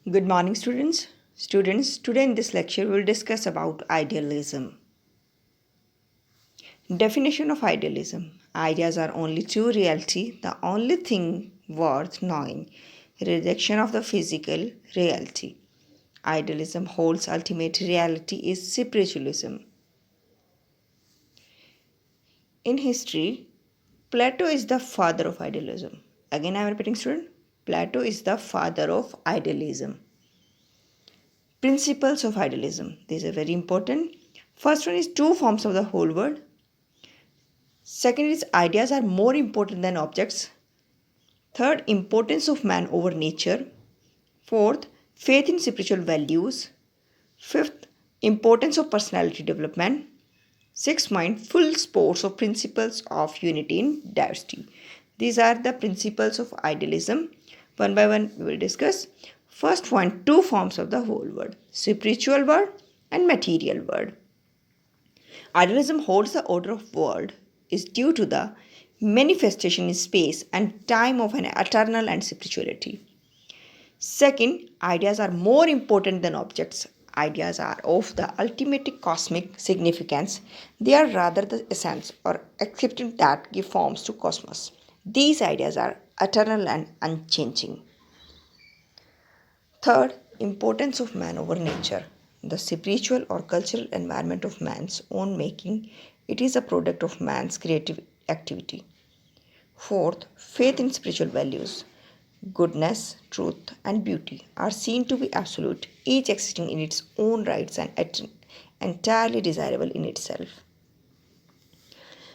Good morning, students. Today in this lecture, we'll discuss about idealism. Definition of idealism. Ideas are only true reality, the only thing worth knowing. Rejection of the physical reality. Idealism holds ultimate reality is spiritualism. In history, Plato is the father of idealism. Again, I am repeating, student. Plato is the father of idealism. Principles of idealism. These are very important. First one is two forms of the whole world. Second is ideas are more important than objects. Third, importance of man over nature. Fourth, faith in spiritual values. Fifth, importance of personality development. Sixth, mindful sports of principles of unity in diversity. These are the principles of idealism. One by one, we will discuss. First point, two forms of the whole world, spiritual world and material world. Idealism holds the order of world is due to the manifestation in space and time of an eternal and spirituality. Second, ideas are more important than objects. Ideas are of the ultimate cosmic significance. They are rather the essence or acceptance that give forms to cosmos. These ideas are eternal and unchanging. Third, importance of man over nature. The spiritual or cultural environment of man's own making, it is a product of man's creative activity. Fourth, faith in spiritual values. Goodness, truth, and beauty are seen to be absolute, each existing in its own rights and entirely desirable in itself.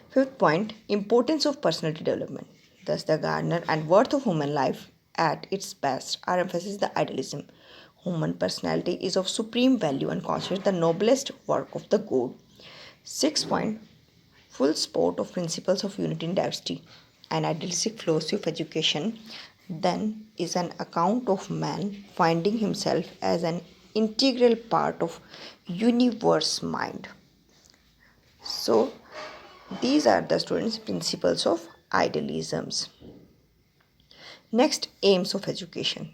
Fifth point, importance of personality development. Thus, the garner and worth of human life at its best are emphasized the idealism. Human personality is of supreme value and constitutes the noblest work of the God. Sixth point, full sport of principles of unity and diversity. An idealistic philosophy of education then is an account of man finding himself as an integral part of universe mind. So these are the students' principles of idealisms. Next, aims of education.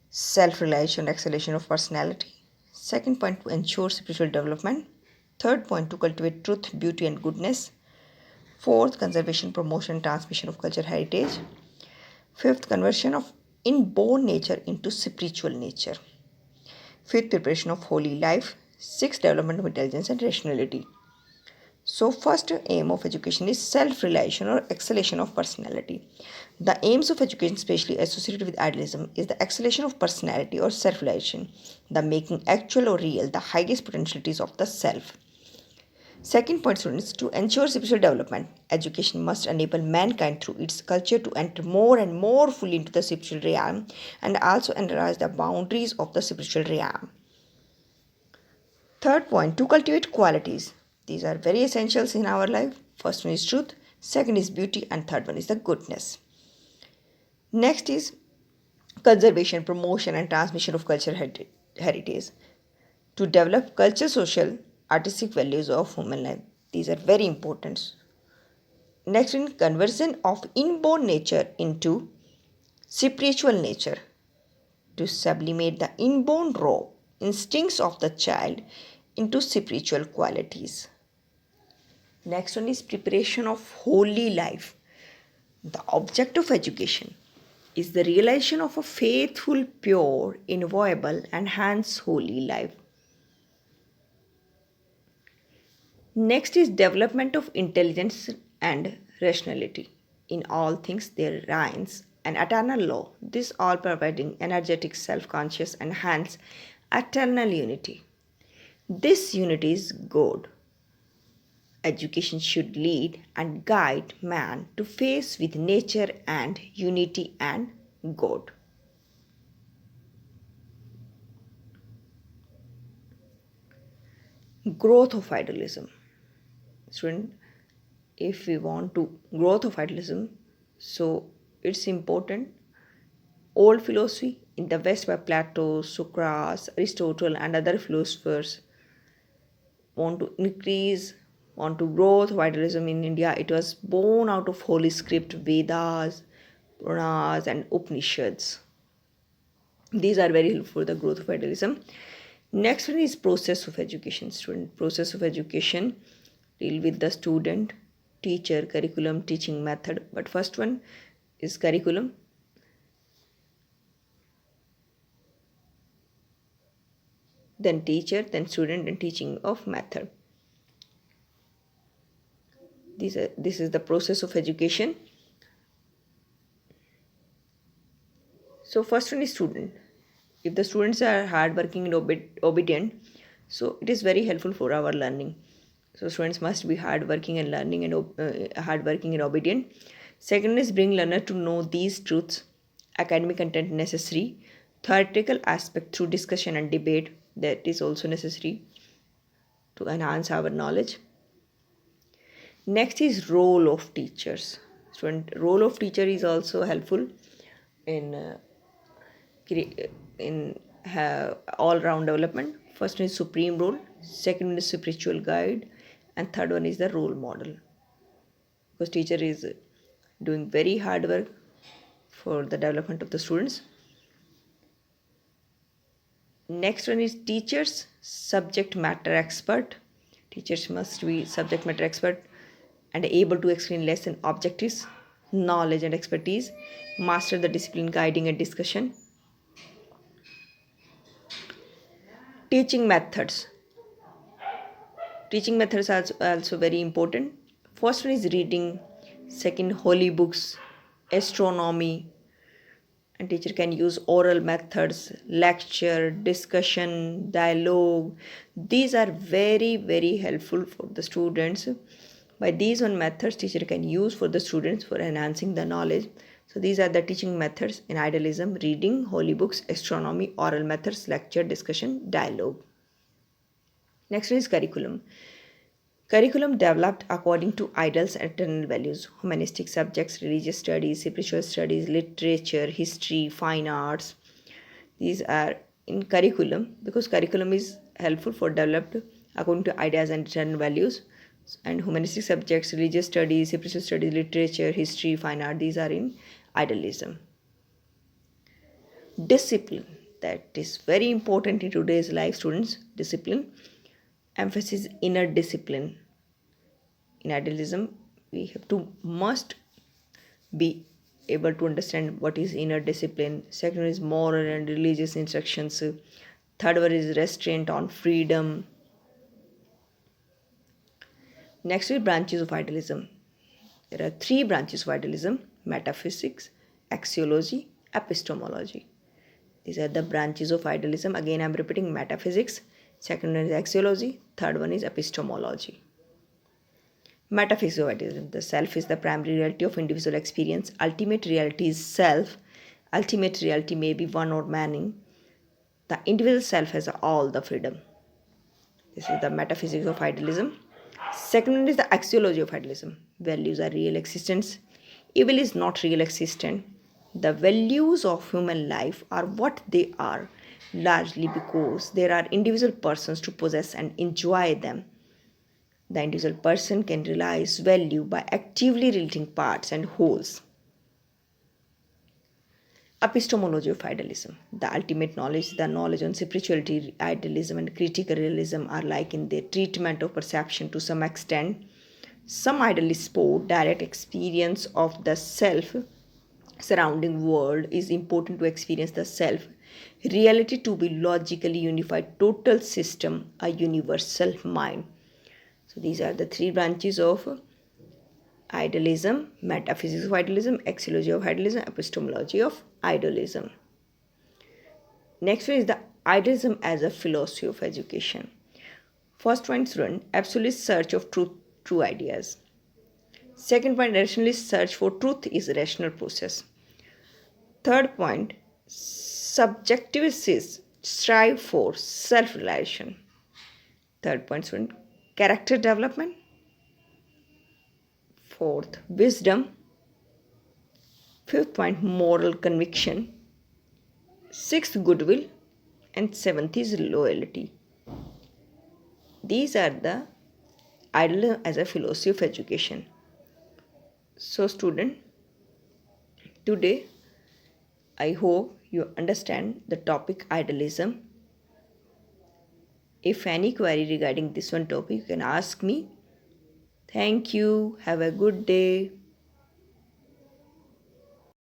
Self-realization, exhalation of personality. Second point, to ensure spiritual development. Third point, to cultivate truth, beauty and goodness. Fourth, conservation, promotion, transmission of culture heritage. Fifth, conversion of inborn nature into spiritual nature. Fifth, preparation of holy life. Sixth, development of intelligence and rationality. So, first aim of education is self-realization or exhalation of personality. The aims of education, especially associated with idealism, is the exhalation of personality or self-realization, the making actual or real the highest potentialities of the self. Second point, students, to ensure spiritual development, education must enable mankind through its culture to enter more and more fully into the spiritual realm and also enlarge the boundaries of the spiritual realm. Third point, to cultivate qualities. These are very essentials in our life. First one is truth, second is beauty, and third one is the goodness. Next is conservation, promotion, and transmission of cultural heritage. To develop culture, social, artistic values of human life. These are very important. Next is conversion of inborn nature into spiritual nature. To sublimate the inborn raw instincts of the child into spiritual qualities. Next one is preparation of holy life. The object of education is the realization of a faithful, pure, inviolable, and hence holy life. Next is development of intelligence and rationality. In all things there reigns an eternal law, this all providing energetic, self-conscious, and hence eternal unity. This unity is God. Education should lead and guide man to face with nature and unity and God. Growth of idealism. Student, if we want to growth of idealism, so it's important. Old philosophy in the West by Plato, Socrates, Aristotle, and other philosophers want to growth of idealism in India. It was born out of holy script, Vedas, Puranas, and Upanishads. These are very helpful for the growth of idealism. Next one is process of education. Student process of education deal with the student, teacher, curriculum, teaching method. But first one is curriculum. Then teacher, then student, and teaching of method. This is the process of education. So first one is student. If the students are hardworking and obedient, so it is very helpful for our learning. So students must be hardworking and learning and hardworking and obedient. Second is bring learner to know these truths, academic content necessary, theoretical aspect through discussion and debate, that is also necessary to enhance our knowledge. Next is role of teachers. Student role of teacher is also helpful in all-round development. First one is supreme role, second one is spiritual guide, and third one is the role model. Because teacher is doing very hard work for the development of the students. Next one is teachers, subject matter expert. Teachers must be subject matter expert and able to explain lesson objectives, knowledge and expertise, master the discipline guiding and discussion. Teaching methods. Teaching methods are also very important. First one is reading, second holy books, astronomy, and teacher can use oral methods, lecture, discussion, dialogue. These are very helpful for the students. By these one methods teacher can use for the students for enhancing the knowledge. So these are the teaching methods in idealism: reading, holy books, astronomy, oral methods, lecture, discussion, dialogue. Next one is curriculum. Curriculum developed according to ideals and eternal values, humanistic subjects, religious studies, spiritual studies, literature, history, fine arts. These are in curriculum because curriculum is helpful for developed according to ideas and eternal values. And humanistic subjects, religious studies, spiritual studies, literature, history, fine art, these are in idealism. Discipline, that is very important in today's life, students. Discipline, emphasis inner discipline. In idealism, we must be able to understand what is inner discipline. Second is moral and religious instructions. Third one is restraint on freedom. Next is branches of idealism. There are three branches of idealism: metaphysics, axiology, epistemology. These are the branches of idealism. Again, I am repeating: metaphysics, second one is axiology, third one is epistemology. Metaphysics of idealism. The self is the primary reality of individual experience. Ultimate reality is self. Ultimate reality may be one or many. The individual self has all the freedom. This is the metaphysics of idealism. Second one is the axiology of idealism. Values are real existence. Evil is not real existence. The values of human life are what they are, largely because there are individual persons to possess and enjoy them. The individual person can realize value by actively relating parts and wholes. Epistemology of idealism. The ultimate knowledge, the knowledge on spirituality, idealism, and critical realism are like in their treatment of perception to some extent. Some idealists support direct experience of the self surrounding world is important to experience the self reality to be logically unified total system, a universal mind. So these are the three branches of idealism: metaphysics of idealism, axiology of idealism, epistemology of idealism. Next one is the idealism as a philosophy of education. First point, student, absolute search of truth, true ideas. Second point, rationalist search for truth is a rational process. Third point, subjectivists strive for self-realization. Third point, student, character development. Fourth, wisdom. Fifth point, moral conviction. Sixth, goodwill. And seventh is loyalty. These are the idealism as a philosophy of education. So student, today I hope you understand the topic idealism. If any query regarding this one topic, you can ask me. Thank you. Have a good day.